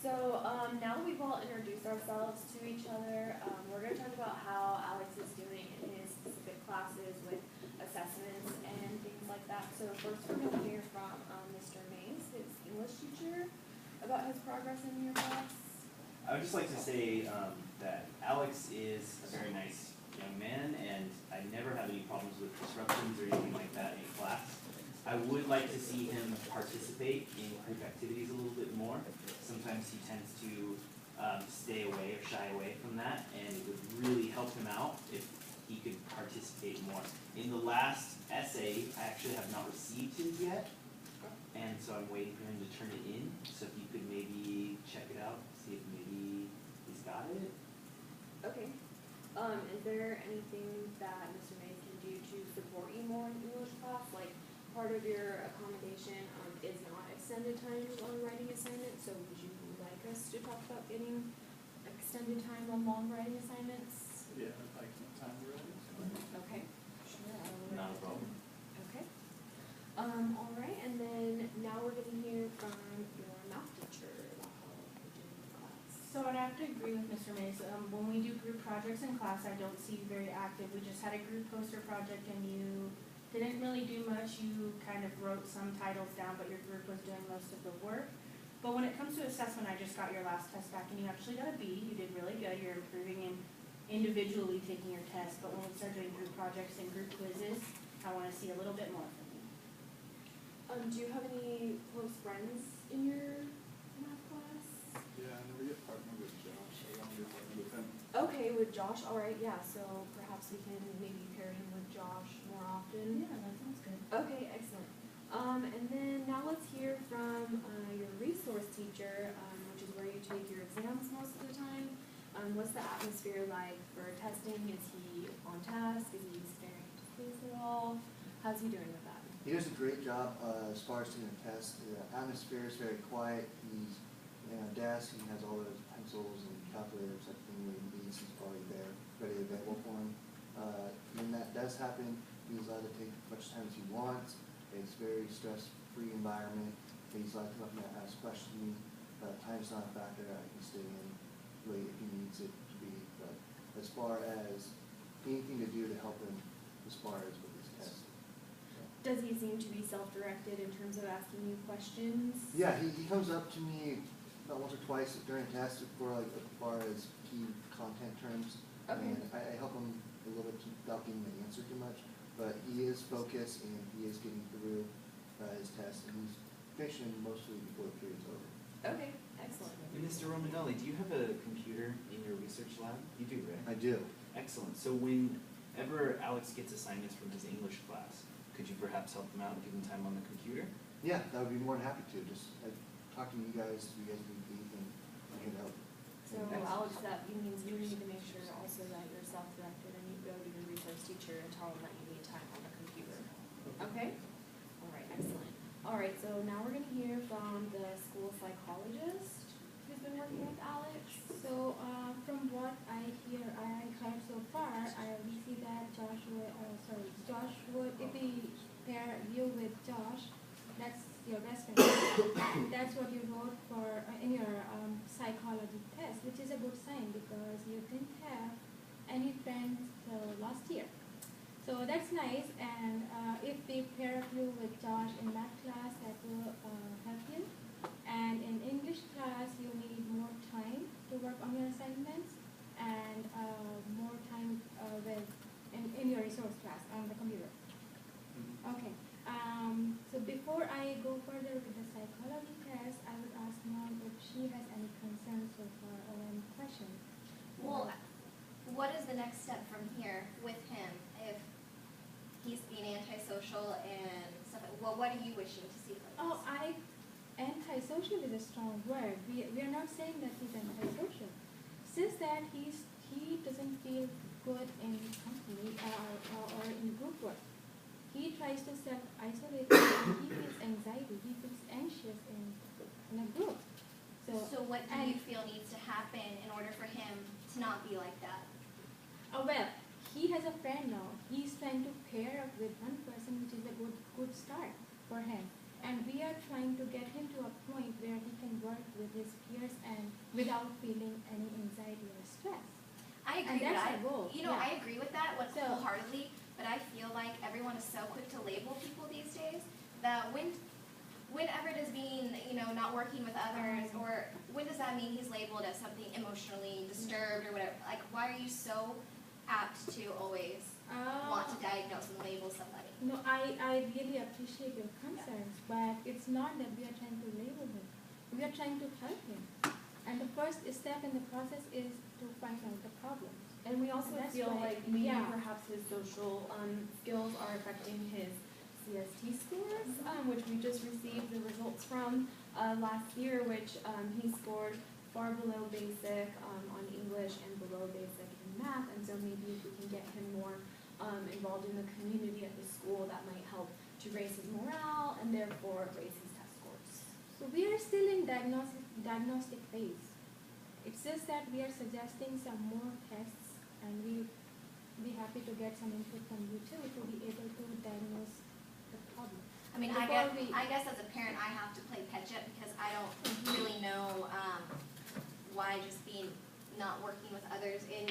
So now that we've all introduced ourselves to each other, we're going to talk about how Alex is doing in his specific classes with assessments and things like that. So first we're going to hear from Mr. Mays, his English teacher, about his progress in your class. I would just like to say that Alex is a very nice young man, and I never have any problems with disruptions or anything like that in class. I would like to see him participate in group activities a little bit more. Sometimes he tends to stay away or shy away from that, and it would really help him out if he could participate more. In the last essay, I actually have not received his yet, and so I'm waiting for him to turn it in. So if you could maybe check it out, see if maybe he's got it. Okay. Is there anything that Mr. Mays can do to support you more in English class? Like, part of your accommodation is not extended time on writing assignments, so would you like us to talk about getting extended time on long writing assignments? Yeah, I'd like some time to write. Okay. Sure. Not a problem. Okay. All right, and then now we're going to hear from your math teacher about how you're doing in class. So I'd have to agree with Mr. Mays. When we do group projects in class, I don't see you very active. We just had a group poster project and you didn't really do much. You kind of wrote some titles down, but your group was doing most of the work. But when it comes to assessment, I just got your last test back and you actually got a B. You did really good. You're improving in individually taking your test. But when we start doing group projects and group quizzes, I want to see a little bit more from you. Do you have any close friends in your math class? Yeah, I never get partnered with Josh. I want to get partnered with him. Okay, with Josh. All right, yeah. So perhaps we can maybe pair him with Josh more often. Yeah, that sounds good. Okay, excellent. And then now let's hear from your resource teacher, which is where you take your exams most of the time. What's the atmosphere like for testing? Is he on task? Is he sparing his space at all? How's he doing with that? He does a great job as far as taking a test. The atmosphere is very quiet. He's at a desk. He has all of his pencils and calculators, everything that he needs. He's already there, ready available for him. When that does happen, he's allowed to take as much time as he wants. It's a very stress-free environment. He's allowed to come up and ask questions. Time's not a factor. I can stay in late if he needs it to be. But as far as anything to do to help him as far as with his test. Does he seem to be self-directed in terms of asking you questions? Yeah, he comes up to me about once or twice during a test for like as far as key content terms. Okay. And I help him a little bit without giving the answer too much. But he is focused and he is getting through his test, and he's finishing mostly before the period's over. Okay, excellent. And Mr. Romanelli, do you have a computer in your research lab? You do, right? I do. Excellent. So whenever Alex gets assignments from his English class, could you perhaps help him out and give him time on the computer? Yeah, that would be more than happy to. Just talk to you guys need anything, I can help. So Alex, that means you need to make sure also that you're self-directed and you go to your resource teacher and tell them that you need time on the computer. Okay? All right, excellent. All right, so now we're going to hear from the school psychologist who's been working with Alex. So from what I heard so far, we see that Josh would, if we pair you with Josh, that's your best friend. That's what you wrote for in your psychology test, which is a good sign because you didn't have any friends last year. So that's nice, and if we pair you with Josh in math class, that will help you. And in English class, you need more time to work on your assignments and more time in your resource class on the computer. Okay. So before I go further with the psychology test, I would ask Mom if she has any concerns so far or any questions. Well, what is the next step from here with him if he's being antisocial and stuff? Well, what are you wishing to see from Oh, this? Antisocial is a strong word. We are not saying that he's antisocial. Since that he doesn't feel good in company or in group work. He tries to self-isolate and he feels anxiety. He feels anxious in a group. So what do you feel needs to happen in order for him to not be like that? Oh well, he has a friend now. He's trying to pair up with one person, which is a good start for him. And we are trying to get him to a point where he can work with his peers and without feeling any anxiety or stress. I And agree, but that's I, our goal, you know, yeah. I agree with that So- wholeheartedly, but I feel like everyone is so quick to label people these days that whenever does being, you know, not working with others, or when does that mean he's labeled as something emotionally disturbed or whatever? Like, why are you so apt to always want to diagnose and label somebody? No, I really appreciate your concerns, but it's not that we are trying to label him. We are trying to help him. And the first step in the process is to find out the problems. And we also That's feel why- like maybe yeah. perhaps his social skills are affecting his CST scores, which we just received the results from last year, which he scored far below basic on English and below basic in math. And so maybe if we can get him more involved in the community at the school, that might help to raise his morale and therefore raise his test scores. So we are still in diagnostic phase. It's just that we are suggesting some more tests, and we'll be happy to get some input from you too to be able to diagnose the problem. I mean, I guess as a parent, I have to play catch up because I don't really know why just being not working with others in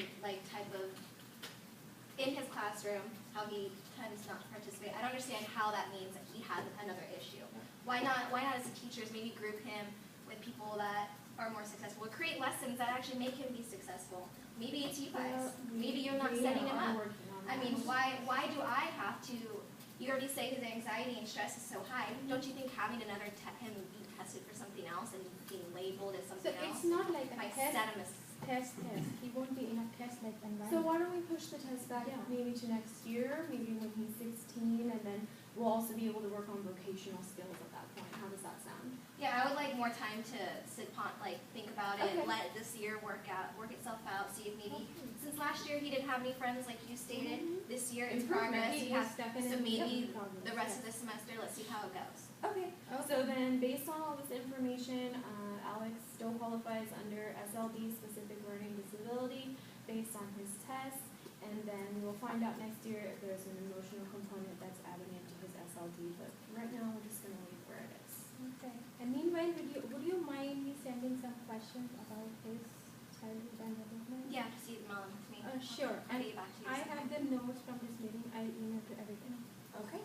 in his classroom, how he tends not to participate. I don't understand how that means that he has another issue. Why not as teachers maybe group him with people that are more successful, create lessons that actually make him be successful. Maybe it's you guys. Maybe you're not setting him up. I mean, why do I have to? You already say his anxiety and stress is so high. Don't you think having another him being tested for something else and being labeled as So something else it's not like a might test. set him as He won't be in a test-like So environment. why don't we push the test back Yeah. maybe to next year, maybe when he's 16, and then we'll also be able to work on vocational skills at that point. How does that sound? Yeah, I would like more time to think about it, Okay. let this year work itself out, see if maybe, Okay. since last year he didn't have any friends like you stated, Mhm. this year it's Improvement. progress, he has, so definitely maybe progress, the rest yes. of the semester, let's see how it goes. Okay. So then, based on all this information, Alex still qualifies under SLD, specific learning disability, based on his tests, and then we will find out next year if there's an emotional component that's adding into his SLD, but right now we're just gonna leave where it is. Okay. And meanwhile, would you mind me sending some questions about his childhood and development? Yeah, just email them to me. Sure. I'll And get back to you. I have the notes from this meeting. I'll email to everything. Okay.